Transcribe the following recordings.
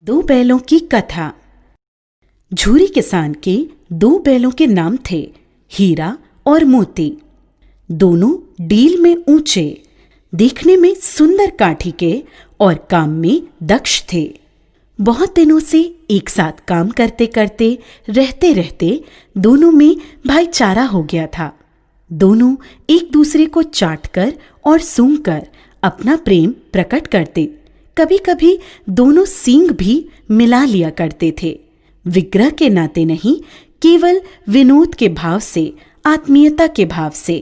दो बैलों की कथा। झूरी किसान के दो बैलों के नाम थे, हीरा और मोती। दोनों डील में ऊंचे, देखने में सुंदर काठी के और काम में दक्ष थे। बहुत दिनों से एक साथ काम करते करते रहते रहते दोनों में भाईचारा हो गया था। दोनों एक दूसरे को चाटकर और सूंघकर अपना प्रेम प्रकट करते। कभी कभी दोनों सींग भी मिला लिया करते थे, विग्रह के नाते नहीं, केवल विनोद के भाव से, आत्मीयता के भाव से।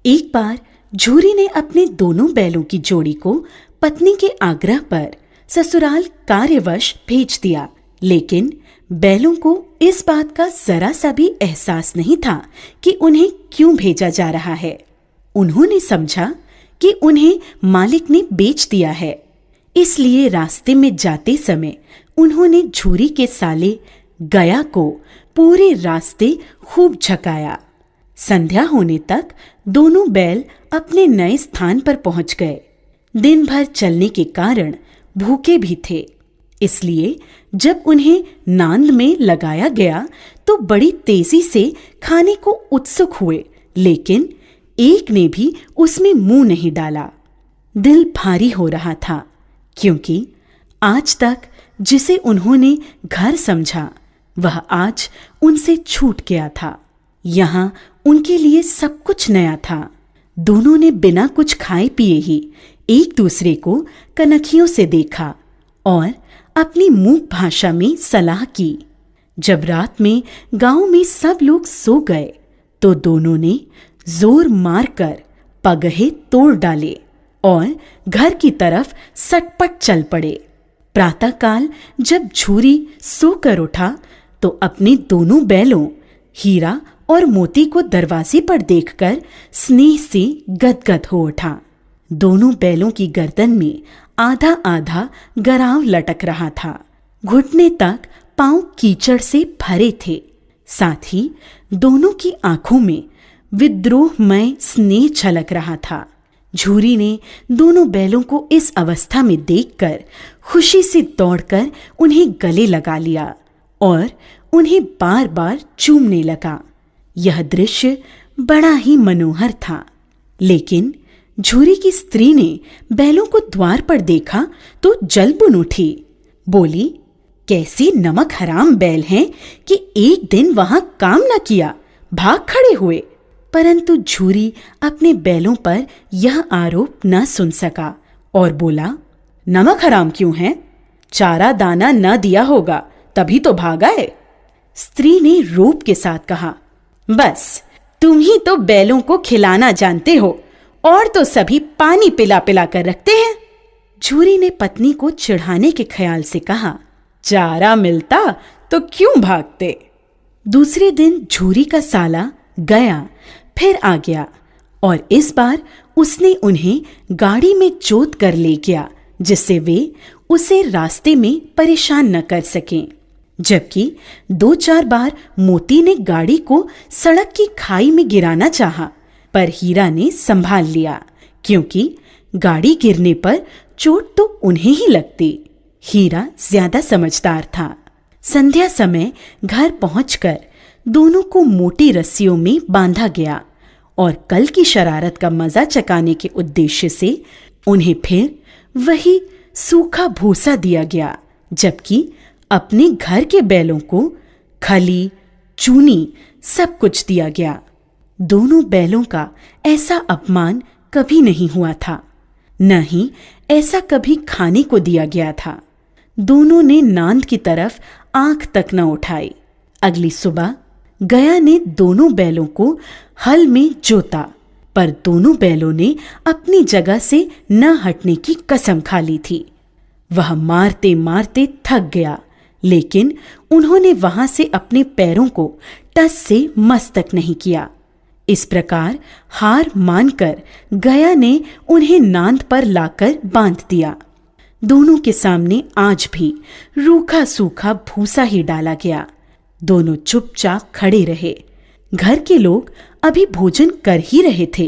एक बार झूरी ने अपने दोनों बैलों की जोड़ी को पत्नी के आग्रह पर ससुराल कार्यवश भेज दिया, लेकिन बैलों को इस बात का जरा सा भी एहसास नहीं था कि उन्हें क्यों भेजा जा रहा है। उन्होंने समझा कि उन्हें मालिक ने बेच दिया है, इसलिए रास्ते में जाते समय उन्होंने झूरी के साले गया को पूरे रास्ते खूब झकाया। संध्या होने तक दोनों बैल अपने नए स्थान पर पहुंच गए। दिन भर चलने के कारण भूखे भी थे, इसलिए जब उन्हें नांद में लगाया गया तो बड़ी तेजी से खाने को उत्सुक हुए, लेकिन एक ने भी उसमें मुंह नहीं डाला। दिल भारी हो रहा था, क्योंकि आज तक जिसे उन्होंने घर समझा वह आज उनसे छूट गया था। यहाँ उनके लिए सब कुछ नया था। दोनों ने बिना कुछ खाए पिए ही एक दूसरे को कनखियों से देखा और अपनी मूक भाषा में सलाह की। जब रात में गांव में सब लोग सो गए तो दोनों ने जोर मारकर पगहे तोड़ डाले और घर की तरफ सटपट चल पड़े। प्रातःकाल जब झूरी सोकर उठा तो अपने दोनों बैलों हीरा और मोती को दरवाजे पर देखकर स्नेह से गदगद हो उठा। दोनों बैलों की गर्दन में आधा आधा गराव लटक रहा था। घुटने तक पांव कीचड़ से भरे थे। साथ ही दोनों की आंखों में विद्रोहमय स्नेह छलक रहा था। झूरी ने दोनों बैलों को इस अवस्था में देखकर खुशी से दौड़कर उन्हें गले लगा लिया और उन्हें बार बार चूमने लगा। यह दृश्य बड़ा ही मनोहर था, लेकिन झूरी की स्त्री ने बैलों को द्वार पर देखा तो जलबुन उठी। बोली, कैसे नमक हराम बैल हैं कि एक दिन वहां काम न किया, भाग खड़े हुए। परंतु झूरी अपने बैलों पर यह आरोप न सुन सका और बोला, नमक हराम क्यों है? चारा दाना न दिया होगा, तभी तो भाग आए। स्त्री ने रोब के साथ कहा, बस तुम ही तो बैलों को खिलाना जानते हो, और तो सभी पानी पिला पिला कर रखते हैं। झूरी ने पत्नी को चिढ़ाने के ख्याल से कहा, चारा मिलता तो क्यों भागते। दूसरे दिन झूरी का साला गया फिर आ गया और इस बार उसने उन्हें गाड़ी में जोत कर ले गया, जिससे वे उसे रास्ते में परेशान न कर सकें। जबकि 2-4 बार मोती ने गाड़ी को सड़क की खाई में गिराना चाहा, पर हीरा ने संभाल लिया, क्योंकि गाड़ी गिरने पर चोट तो उन्हें ही लगती। हीरा ज्यादा समझदार था। संध्या समय घर पहुंचकर दोनों को मोटी रस्सियों में बांधा गया और कल की शरारत का मजा चकाने के उद्देश्य से उन्हें फिर वही सूखा भूसा दिया गया, जबकि अपने घर के बैलों को खली, चूनी सब कुछ दिया गया। दोनों बैलों का ऐसा अपमान कभी नहीं हुआ था, न ही ऐसा कभी खाने को दिया गया था। दोनों ने नांद की तरफ आंख तक न उठाई। अगली सुबह गया ने दोनों बैलों को हल में जोता, पर दोनों बैलों ने अपनी जगह से न हटने की कसम खा ली थी। वह मारते मारते थक गया, लेकिन उन्होंने वहां से अपने पैरों को टस से मस तक नहीं किया। इस प्रकार हार मानकर गया ने उन्हें नांद पर लाकर बांध दिया। दोनों के सामने आज भी रूखा सूखा भूसा ही डाला गया। दोनों चुपचाप खड़े रहे। घर के लोग अभी भोजन कर ही रहे थे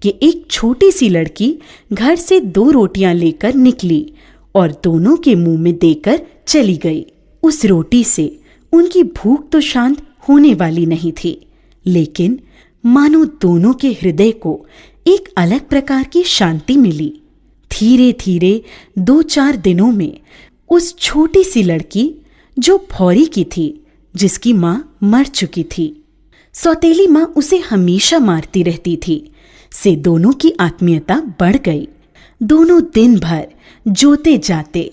कि एक छोटी सी लड़की घर से 2 रोटियां लेकर निकली और दोनों के मुंह में देकर चली गई। उस रोटी से उनकी भूख तो शांत होने वाली नहीं थी, लेकिन मानो दोनों के हृदय को एक अलग प्रकार की शांति मिली। धीरे धीरे 2-4 दिनों में उस छोटी सी लड़की जो भौरी की थी, जिसकी माँ मर चुकी थी, सौतेली माँ उसे हमेशा मारती रहती थी, से दोनों की आत्मीयता बढ़ गई। दोनों दिन भर जोते जाते,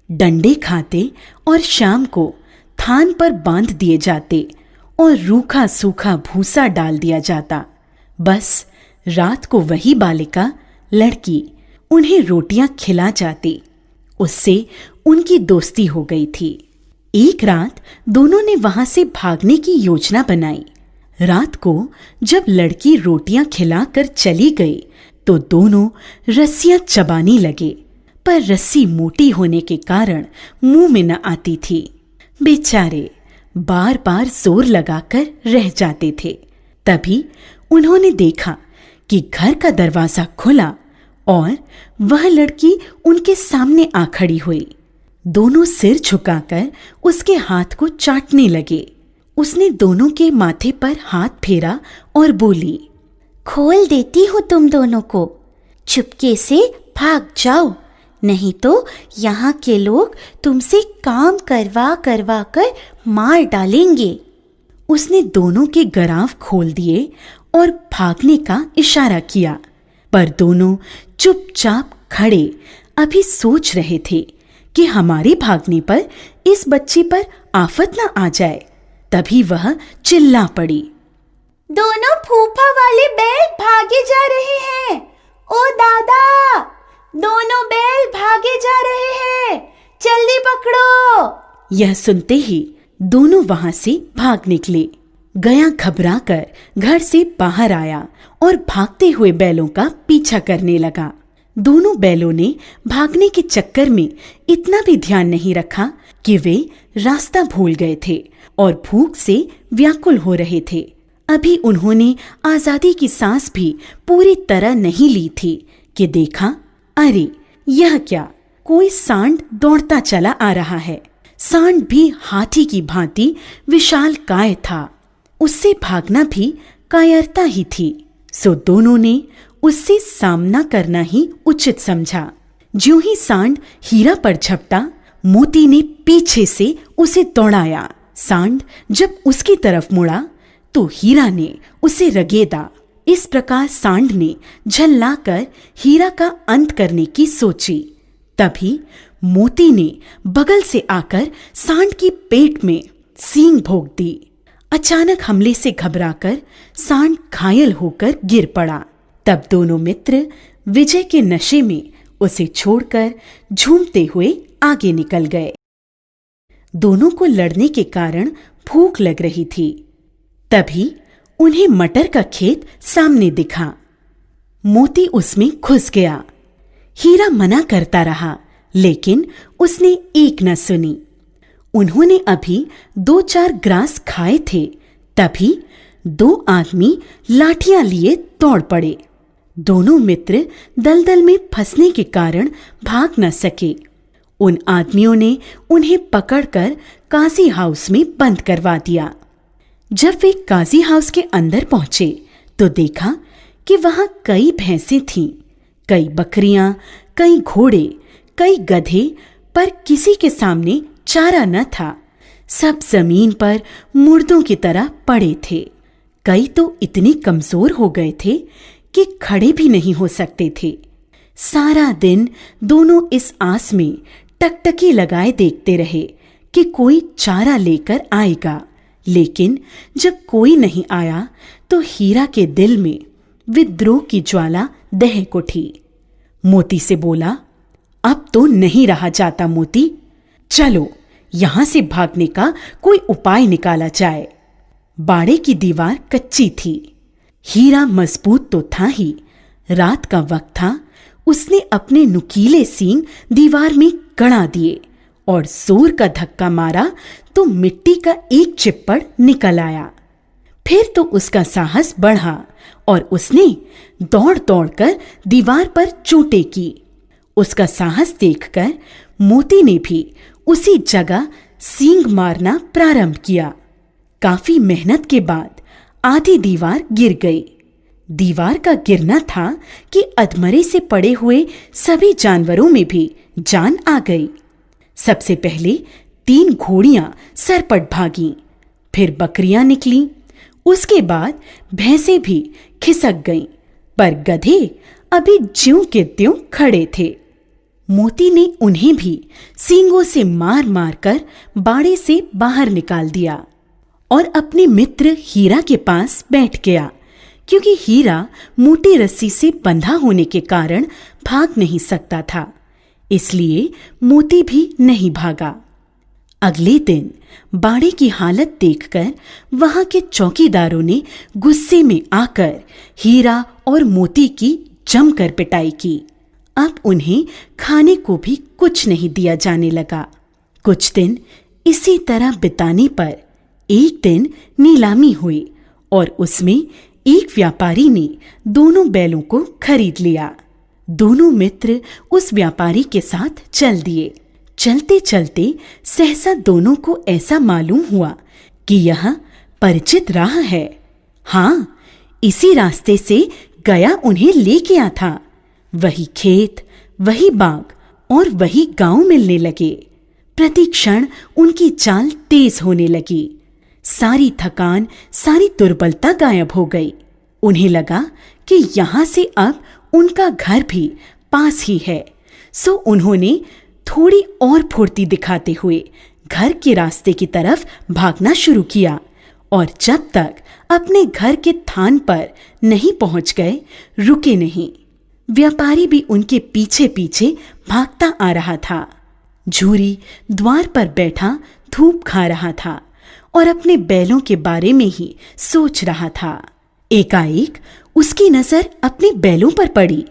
डंडे खाते और शाम को थान पर बांध दिए जाते और रूखा सूखा भूसा डाल दिया जाता। बस रात को वही बालिका लड़की उन्हें रोटियां खिला जाती। उससे उनकी दोस्ती हो गई थी। एक रात दोनों ने वहां से भागने की योजना बनाई। रात को जब लड़की रोटियां खिलाकर चली गई तो दोनों रस्सियां चबाने लगे, पर रस्सी मोटी होने के कारण मुंह में न आती थी। बेचारे बार बार जोर लगाकर रह जाते थे। तभी उन्होंने देखा कि घर का दरवाजा खुला और वह लड़की उनके सामने आ खड़ी हुई। दोनों सिर झुकाकर उसके हाथ को चाटने लगे। उसने दोनों के माथे पर हाथ फेरा और बोली, खोल देती हूँ तुम दोनों को, चुपके से भाग जाओ, नहीं तो यहाँ के लोग तुमसे काम करवा करवा कर मार डालेंगे। उसने दोनों के गराव खोल दिए और भागने का इशारा किया, पर दोनों चुपचाप खड़े अभी सोच रहे थे कि हमारे भागने पर इस बच्ची पर आफत न आ जाए। तभी वह चिल्ला पड़ी, दोनों फूफा वाले बैल भागे जा रहे हैं। ओ दादा, दोनों बैल भागे जा रहे हैं, जल्दी पकड़ो। यह सुनते ही दोनों वहां से भाग निकले। गया घबराकर घर से बाहर आया और भागते हुए बैलों का पीछा करने लगा। दोनों बैलों ने भागने के चक्कर में इतना भी ध्यान नहीं रखा कि वे रास्ता भूल गए थे और भूख से व्याकुल हो रहे थे। अभी उन्होंने आजादी की सांस भी पूरी तरह नहीं ली थी कि देखा, अरे यह क्या, कोई सांड दौड़ता चला आ रहा है। सांड भी हाथी की भांति विशालकाय था। उससे भागना भी कायरता ही थी। सो दोनों ने उससे सामना करना ही उचित समझा। ज्यों ही सांड हीरा पर झपटा, मोती ने पीछे से उसे दौड़ाया। सांड जब उसकी तरफ मुड़ा तो हीरा ने उसे रगेदा। इस प्रकार सांड ने झल्लाकर हीरा का अंत करने की सोची। तभी मोती ने बगल से आकर सांड की पेट में सींग भोंक दी। अचानक हमले से घबराकर सांड घायल होकर गिर पड़ा। तब दोनों मित्र विजय के नशे में उसे छोड़कर झूमते हुए आगे निकल गए। दोनों को लड़ने के कारण भूख लग रही थी। तभी उन्हें मटर का खेत सामने दिखा। मोती उसमें घुस गया। हीरा मना करता रहा, लेकिन उसने एक न सुनी। उन्होंने अभी 2-4 ग्रास खाए थे। तभी 2 आदमी लाठियां लिए दौड़ पड़े। दोनों मित्र दलदल में फंसने के कारण भाग न सके। उन आदमियों ने उन्हें पकड़कर काजी हाउस में बंद करवा दिया। जब वे काजी हाउस के अंदर पहुंचे तो देखा कि वहां कई भैंसें थीं, कई बकरियां, कई घोड़े, कई गधे, पर किसी के सामने चारा न था। सब जमीन पर मुर्दों की तरह पड़े थे। कई तो इतने कमजोर हो गए थे कि खड़े भी नहीं हो सकते थे। सारा दिन दोनों इस आस में टकटकी लगाए देखते रहे कि कोई चारा लेकर आएगा, लेकिन जब कोई नहीं आया तो हीरा के दिल में विद्रोह की ज्वाला दहक उठी। मोती से बोला, अब तो नहीं रहा जाता मोती, चलो यहां से भागने का कोई उपाय निकाला जाए। बाड़े की दीवार कच्ची थी। हीरा मजबूत तो था ही, रात का वक्त था। उसने अपने नुकीले सींग दीवार में गड़ा दिए और जोर का धक्का मारा तो मिट्टी का एक चिप्पड़ निकल आया। फिर तो उसका साहस बढ़ा और उसने दौड़ दौड़कर दीवार पर चोटें की। उसका साहस देखकर मोती ने भी उसी जगह सींग मारना प्रारंभ किया। काफी मेहनत के बाद आधी दीवार गिर गई। दीवार का गिरना था कि अधमरे से पड़े हुए सभी जानवरों में भी जान आ गई। सबसे पहले 3 घोड़ियां सरपट भागीं, फिर बकरियां निकलीं, उसके बाद भैंसें भी खिसक गईं, पर गधे अभी ज्यों के त्यों खड़े थे। मोती ने उन्हें भी सींगों से मार मार कर बाड़े से बाहर निकाल दिया और अपने मित्र हीरा के पास बैठ गया, क्योंकि हीरा मोटी रस्सी से बंधा होने के कारण भाग नहीं सकता था, इसलिए मोती भी नहीं भागा। अगले दिन बाड़े की हालत देखकर वहां के चौकीदारों ने गुस्से में आकर हीरा और मोती की जमकर पिटाई की। अब उन्हें खाने को भी कुछ नहीं दिया जाने लगा। कुछ दिन इसी तरह बिताने पर एक दिन नीलामी हुई और उसमें एक व्यापारी ने दोनों बैलों को खरीद लिया। दोनों मित्र उस व्यापारी के साथ चल दिए। चलते चलते सहसा दोनों को ऐसा मालूम हुआ कि यह परिचित राह है। हाँ, इसी रास्ते से गया उन्हें ले गया था। वही खेत, वही बाग और वही गांव मिलने लगे। प्रति क्षण उनकी चाल तेज होने लगी। सारी थकान, सारी दुर्बलता गायब हो गई। उन्हें लगा कि यहां से अब उनका घर भी पास ही है, सो उन्होंने थोड़ी और फुर्ती दिखाते हुए घर के रास्ते की तरफ भागना शुरू किया और जब तक अपने घर के थान पर नहीं पहुंच गए, रुके नहीं। व्यापारी भी उनके पीछे पीछे भागता आ रहा था। झूरी द्वार पर बैठा धूप खा रहा था और अपने बैलों के बारे में ही सोच रहा था। एकाएक उसकी नजर अपने बैलों पर पड़ी।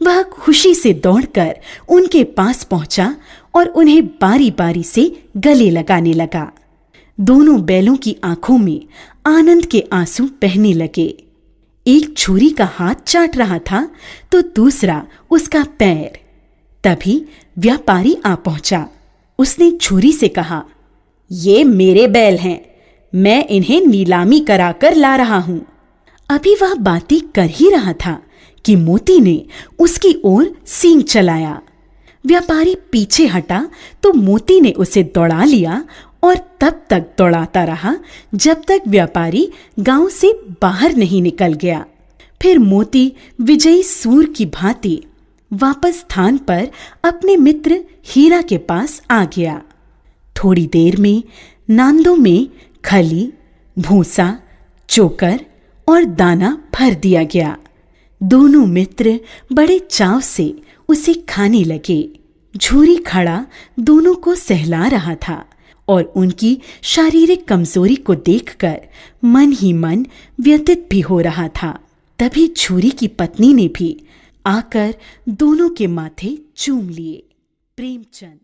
वह खुशी से दौड़कर उनके पास पहुंचा और उन्हें बारी बारी से गले लगाने लगा। दोनों बैलों की आंखों में आनंद के आंसू बहने लगे। एक छुरी का हाथ चाट रहा था तो दूसरा उसका पैर। तभी व्यापारी आ पहुंचा। उसने छुरी से कहा, ये मेरे बैल हैं, मैं इन्हें नीलामी कराकर ला रहा हूं। अभी वह बातें कर ही रहा था कि मोती ने उसकी ओर सींग चलाया। व्यापारी पीछे हटा तो मोती ने उसे दौड़ा लिया और तब तक दौड़ाता रहा जब तक व्यापारी गांव से बाहर नहीं निकल गया। फिर मोती विजयी सूर की भांति वापस स्थान पर अपने मित्र हीरा के पास आ गया। थोड़ी देर में नांदों में खली, भूसा, चोकर और दाना भर दिया गया। दोनों मित्र बड़े चाव से उसे खाने लगे। झूरी खड़ा दोनों को सहला रहा था और उनकी शारीरिक कमजोरी को देखकर मन ही मन व्यथित भी हो रहा था। तभी झूरी की पत्नी ने भी आकर दोनों के माथे चूम लिए। प्रेमचंद।